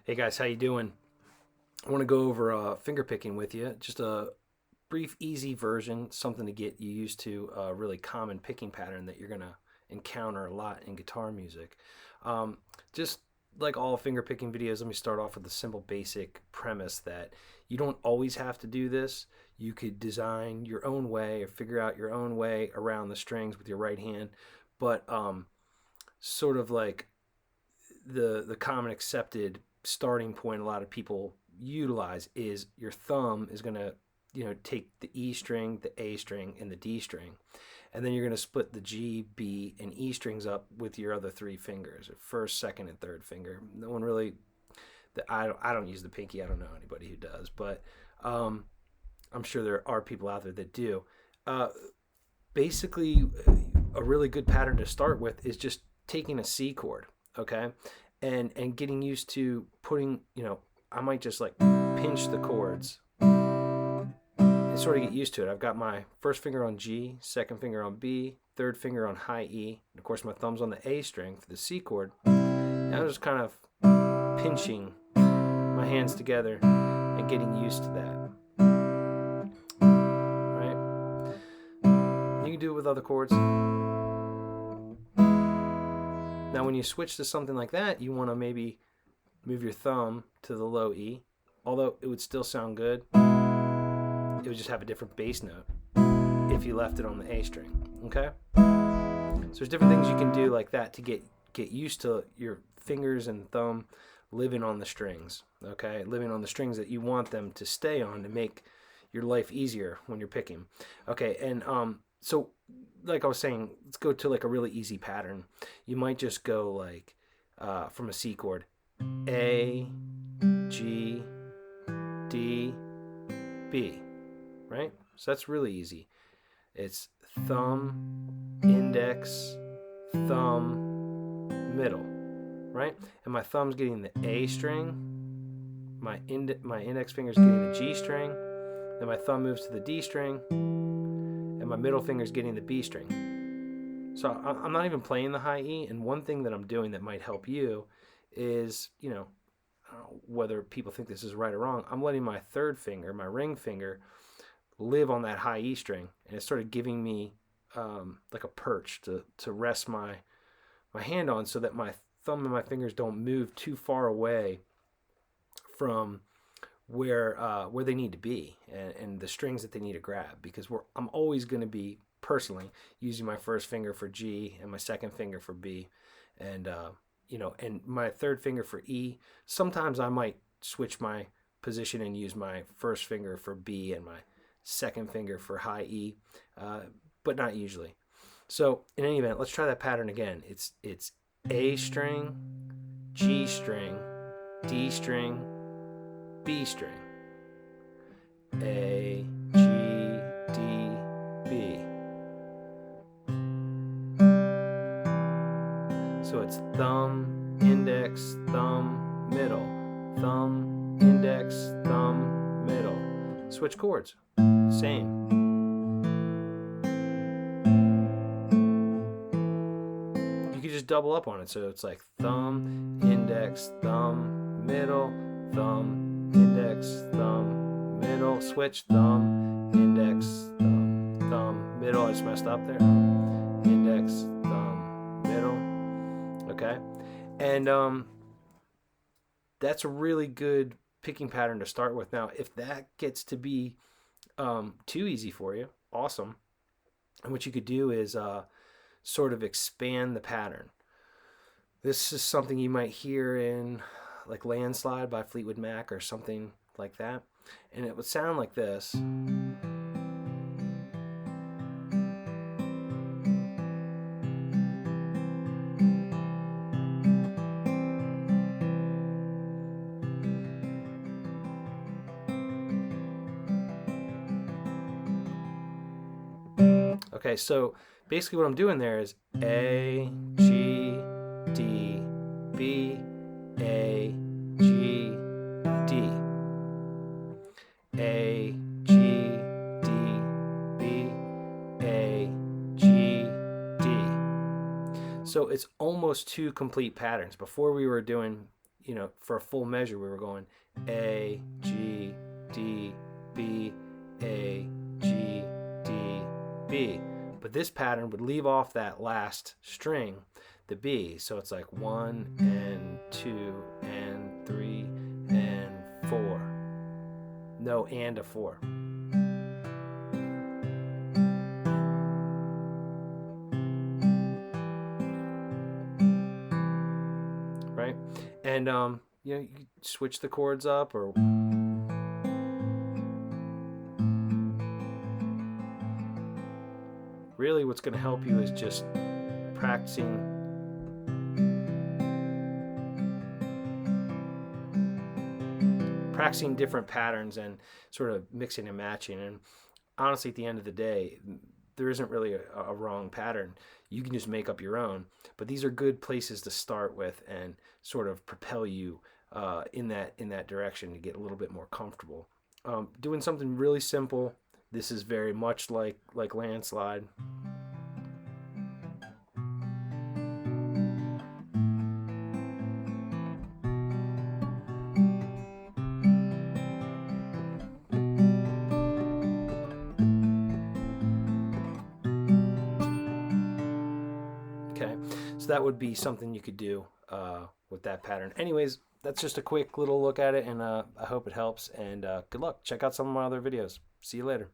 Hey guys, how you doing? I want to go over finger picking with you. Just a brief, easy version, something to get you used to. A really common picking pattern that you're gonna encounter a lot in guitar music. Just like all finger picking videos, let me start off with a simple, basic premise that you don't always have to do this. You could design your own way or figure out your own way around the strings with your right hand, but sort of like the common accepted starting point a lot of people utilize is your thumb is going to take the E string, the A string, and the D string, and then you're going to split the G, B, and E strings up with your other three fingers, first, second, and third finger. No one really, I don't use the pinky. I don't know anybody who does, but I'm sure there are people out there that do. Uh, Basically, a really good pattern to start with is just taking a C chord, okay, and getting used to putting, I might just like pinch the chords and sort of get used to it. I've got my first finger on G, second finger on B, third finger on high E, and of course my thumb's on the A string for the C chord. And I'm just kind of pinching my hands together and getting used to that, right? You can do it with other chords. Now, when you switch to something like that, you want to maybe move your thumb to the low E, although it would still sound good. It would just have a different bass note if you left it on the A string, okay? So there's different things you can do like that to get used to your fingers and thumb living on the strings, okay? Living on the strings that you want them to stay on to make your life easier when you're picking. Okay, and so like I was saying, let's go to like a really easy pattern. You might just go like from a C chord, A, G, D, B, right? So that's really easy. It's thumb, index, thumb, middle, right? And my thumb's getting the A string, my index finger's getting the G string, then my thumb moves to the D string, and my middle finger's getting the B string. So I'm not even playing the high E, and one thing that I'm doing that might help you is, I don't know whether people think this is right or wrong, I'm letting my third finger, my ring finger, live on that high E string, and it's sort of giving me like a perch to rest my hand on so that my thumb and my fingers don't move too far away from where they need to be and the strings that they need to grab, because I'm always going to be personally using my first finger for G and my second finger for B, and and my third finger for E. Sometimes I might switch my position and use my first finger for B and my second finger for high E, but not usually. So in any event, let's try that pattern again. It's A string, G string, D string, B string, A, G, D, B. So it's thumb, index, thumb, middle, thumb, index, thumb, middle. Switch chords, same. You could just double up on it, so it's like thumb, index, thumb, middle, thumb, index, thumb, middle, switch, thumb, index, thumb, thumb, middle. I just messed up there. Index, thumb, middle. Okay, and that's a really good picking pattern to start with. Now, if that gets to be too easy for you, awesome. And what you could do is sort of expand the pattern. This is something you might hear in like Landslide by Fleetwood Mac or something like that, and it would sound like this. Okay, so basically what I'm doing there is A, G, D, B, A, G, D, A, G, D, B, A, G, D. So it's almost two complete patterns. Before we were doing, you know, for a full measure, we were going A, G, D, B, A, G, D, B. But this pattern would leave off that last string, the B. So it's like 1 and 2 and 3 and 4. No and a 4. Right? And you know, you switch the chords up, or really what's going to help you is just practicing different patterns and sort of mixing and matching. And honestly, at the end of the day, there isn't really a wrong pattern. You can just make up your own. But these are good places to start with and sort of propel you in that direction to get a little bit more comfortable. Doing something really simple. This is very much like Landslide. Okay, so that would be something you could do with that pattern. Anyways, that's just a quick little look at it, and I hope it helps, and good luck. Check out some of my other videos. See you later.